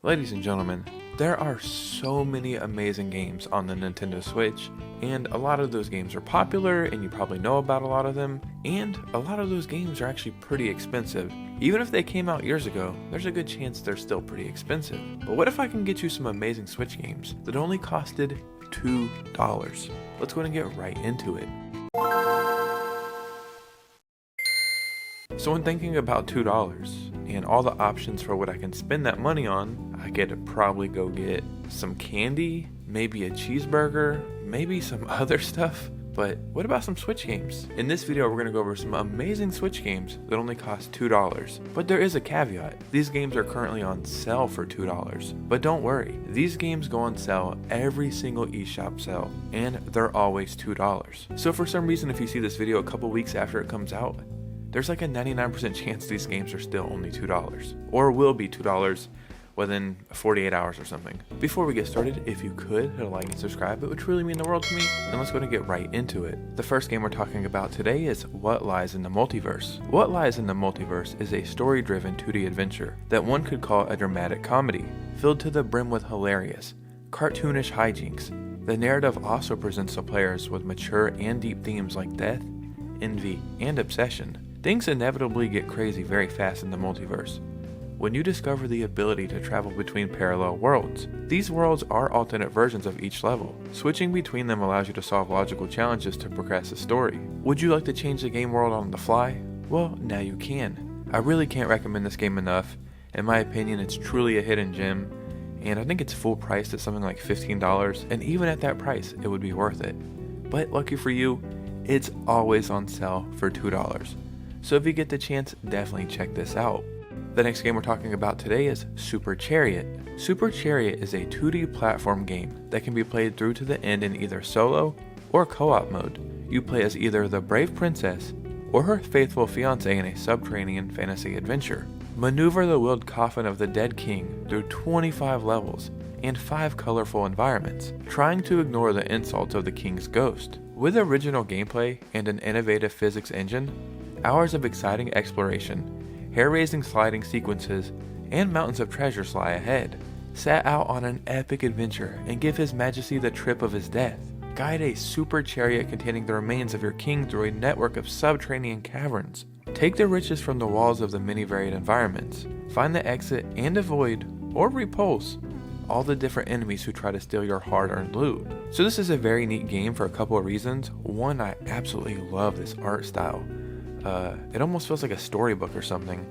Ladies and gentlemen, there are so many amazing games on the Nintendo Switch, and a lot of those games are popular and you probably know about a lot of them, and a lot of those games are actually pretty expensive. Even if they came out years ago, there's a good chance they're still pretty expensive. But what if I can get you some amazing Switch games that only costed $2? Let's go ahead and get right into it. So when thinking about $2 and all the options for what I can spend that money on, I could probably go get some candy, maybe a cheeseburger, maybe some other stuff. But what about some Switch games? In this video, we're going to go over some amazing Switch games that only cost $2. But there is a caveat. These games are currently on sale for $2. But don't worry, these games go on sale every single eShop sale, and they're always $2. So for some reason, if you see this video a couple weeks after it comes out, there's like a 99% chance these games are still only $2, or will be $2 within 48 hours or something. Before we get started, if you could hit a like and subscribe, it would truly mean the world to me, and let's go ahead and get right into it. The first game we're talking about today is What Lies in the Multiverse. What Lies in the Multiverse is a story-driven 2D adventure that one could call a dramatic comedy, filled to the brim with hilarious, cartoonish hijinks. The narrative also presents the players with mature and deep themes like death, envy, and obsession. Things inevitably get crazy very fast in the multiverse when you discover the ability to travel between parallel worlds. These worlds are alternate versions of each level. Switching between them allows you to solve logical challenges to progress the story. Would you like to change the game world on the fly? Well, now you can. I really can't recommend this game enough. In my opinion, it's truly a hidden gem, and I think it's full priced at something like $15, and even at that price, it would be worth it. But lucky for you, it's always on sale for $2. So if you get the chance, definitely check this out. The next game we're talking about today is Super Chariot. Super Chariot is a 2D platform game that can be played through to the end in either solo or co-op mode. You play as either the brave princess or her faithful fiancé in a subterranean fantasy adventure. Maneuver the wheeled coffin of the dead king through 25 levels and 5 colorful environments, trying to ignore the insults of the king's ghost. With original gameplay and an innovative physics engine, hours of exciting exploration, hair-raising sliding sequences, and mountains of treasures lie ahead. Set out on an epic adventure and give His Majesty the trip of his death. Guide a super chariot containing the remains of your king through a network of subterranean caverns. Take the riches from the walls of the many varied environments. Find the exit and avoid, or repulse, all the different enemies who try to steal your hard-earned loot. So this is a very neat game for a couple of reasons. One, I absolutely love this art style. It almost feels like a storybook or something,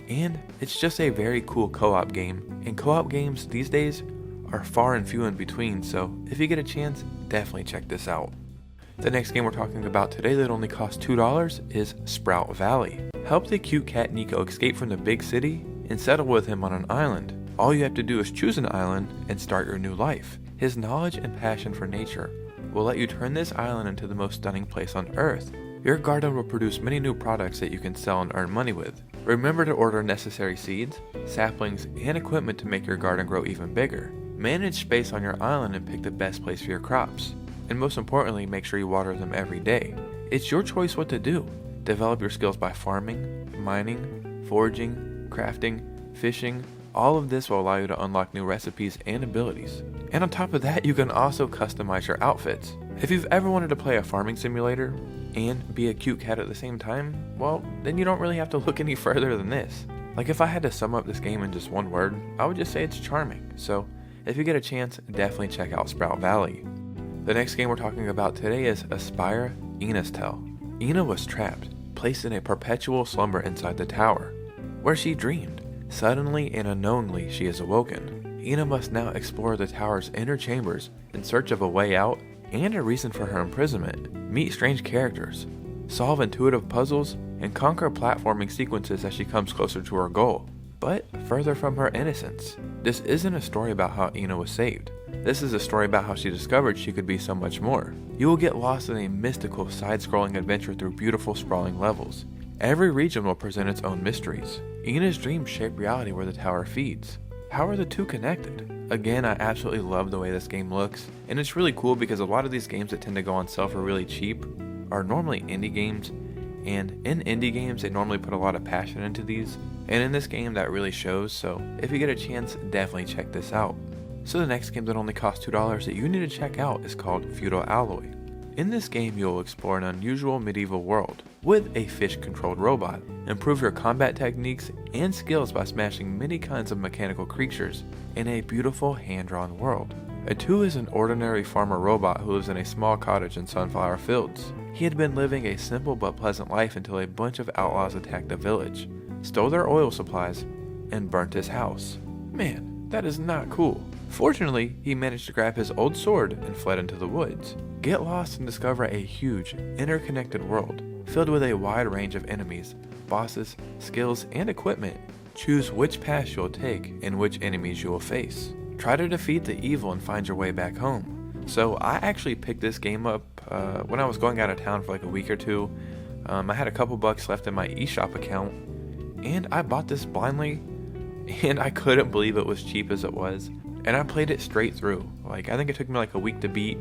and it's just a very cool co-op game, and co-op games these days are far and few in between, so if you get a chance, definitely check this out. The next game we're talking about today that only costs $2 is Sprout Valley. Help the cute cat Nico escape from the big city and settle with him on an island. All you have to do is choose an island and start your new life. His knowledge and passion for nature will let you turn this island into the most stunning place on Earth. Your garden will produce many new products that you can sell and earn money with. Remember to order necessary seeds, saplings, and equipment to make your garden grow even bigger. Manage space on your island and pick the best place for your crops. And most importantly, make sure you water them every day. It's your choice what to do. Develop your skills by farming, mining, foraging, crafting, fishing. All of this will allow you to unlock new recipes and abilities. And on top of that, you can also customize your outfits. If you've ever wanted to play a farming simulator and be a cute cat at the same time, well, then you don't really have to look any further than this. Like, if I had to sum up this game in just one word, I would just say it's charming. So if you get a chance, definitely check out Sprout Valley. The next game we're talking about today is Aspire Ina's Tale. Ina was trapped, placed in a perpetual slumber inside the tower, where she dreamed. Suddenly and unknowingly, she is awoken. Ina must now explore the tower's inner chambers in search of a way out and a reason for her imprisonment, meet strange characters, solve intuitive puzzles, and conquer platforming sequences as she comes closer to her goal, but further from her innocence. This isn't a story about how Ina was saved. This is a story about how she discovered she could be so much more. You will get lost in a mystical side-scrolling adventure through beautiful sprawling levels. Every region will present its own mysteries. Ina's dreams shape reality where the tower feeds. How are the two connected? Again, I absolutely love the way this game looks, and it's really cool because a lot of these games that tend to go on sale for really cheap are normally indie games, And in indie games, they normally put a lot of passion into these, and in this game that really shows, so if you get a chance, definitely check this out. So the next game that only costs $2 that you need to check out is called Feudal Alloy. In this game, you'll explore an unusual medieval world with a fish-controlled robot, improve your combat techniques and skills by smashing many kinds of mechanical creatures in a beautiful hand-drawn world. A 2 is an ordinary farmer robot who lives in a small cottage in sunflower fields. He had been living a simple but pleasant life until a bunch of outlaws attacked the village, stole their oil supplies, and burnt his house. Man, that is not cool. Fortunately, he managed to grab his old sword and fled into the woods. Get lost and discover a huge, interconnected world filled with a wide range of enemies, bosses, skills, and equipment. Choose which path you'll take and which enemies you will face. Try to defeat the evil and find your way back home. So I actually picked this game up when I was going out of town for like a week or two. I had a couple bucks left in my eShop account, and I bought this blindly, and I couldn't believe it was cheap as it was. And I played it straight through. Like, I think it took me like a week to beat.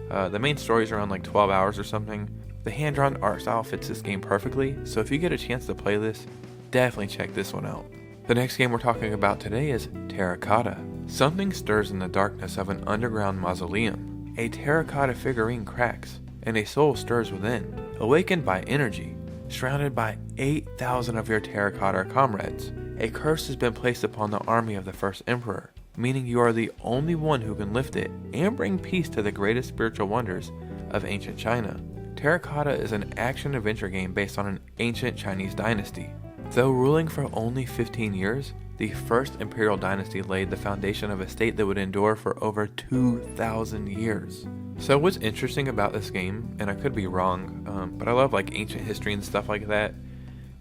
The main story's around like 12 hours or something. The hand-drawn art style fits this game perfectly, so if you get a chance to play this, definitely check this one out. The next game we're talking about today is Terracotta. Something stirs in the darkness of an underground mausoleum. A terracotta figurine cracks, and a soul stirs within, awakened by energy. Surrounded by 8,000 of your terracotta comrades, a curse has been placed upon the army of the first emperor, meaning you are the only one who can lift it and bring peace to the greatest spiritual wonders of ancient China. Terracotta is an action-adventure game based on an ancient Chinese dynasty. Though ruling for only 15 years, the first imperial dynasty laid the foundation of a state that would endure for over 2,000 years. So what's interesting about this game, and I could be wrong, but I love like ancient history and stuff like that,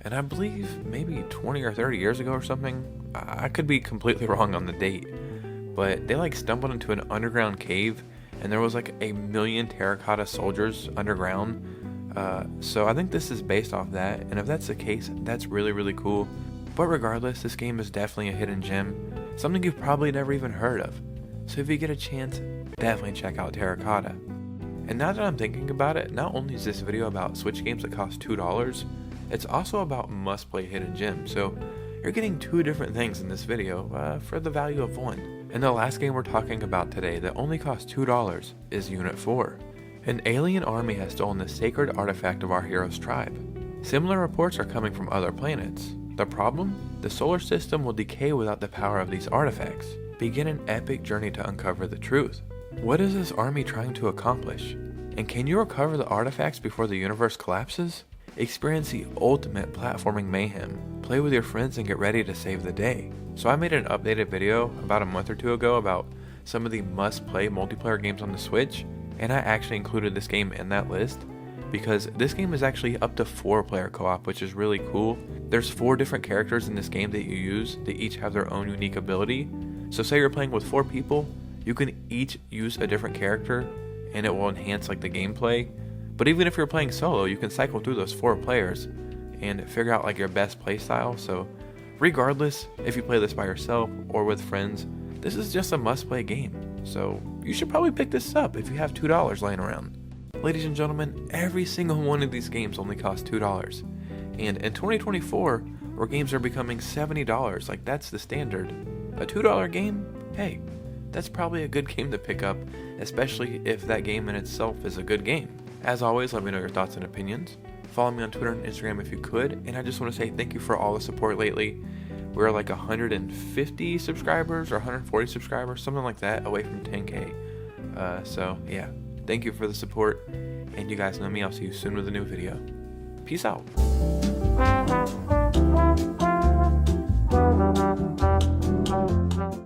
and I believe maybe 20 or 30 years ago or something, I could be completely wrong on the date, but they like stumbled into an underground cave and there was like 1 million terracotta soldiers underground. So I think this is based off that, and if that's the case, that's really, really cool. But regardless, this game is definitely a hidden gem, something you've probably never even heard of. So if you get a chance, definitely check out Terracotta. And now that I'm thinking about it, not only is this video about Switch games that cost $2, it's also about must-play hidden gems. So you're getting 2 different things in this video for the value of 1. And the last game we're talking about today that only costs $2 is Unit 4. An alien army has stolen the sacred artifact of our hero's tribe. Similar reports are coming from other planets. The problem? The solar system will decay without the power of these artifacts. Begin an epic journey to uncover the truth. What is this army trying to accomplish? And can you recover the artifacts before the universe collapses? Experience the ultimate platforming mayhem. Play with your friends and get ready to save the day. So I made an updated video about a month or 2 ago about some of the must-play multiplayer games on the Switch, and I actually included this game in that list because this game is actually up to 4-player co-op, which is really cool. There's 4 different characters in this game that you use. They each have their own unique ability. So say you're playing with 4 people, you can each use a different character and it will enhance like the gameplay. But even if you're playing solo, you can cycle through those 4 players and figure out like your best playstyle. So regardless if you play this by yourself or with friends, this is just a must-play game. So you should probably pick this up if you have $2 laying around. Ladies and gentlemen, every single one of these games only costs $2. And in 2024, where games are becoming $70, like that's the standard, a $2 game, hey, that's probably a good game to pick up, especially if that game in itself is a good game. As always, let me know your thoughts and opinions. Follow me on Twitter and Instagram if you could, and I just want to say thank you for all the support lately. We're like 150 subscribers or 140 subscribers, something like that, away from 10K. So yeah, thank you for the support, and you guys know me. I'll see you soon with a new video. Peace out.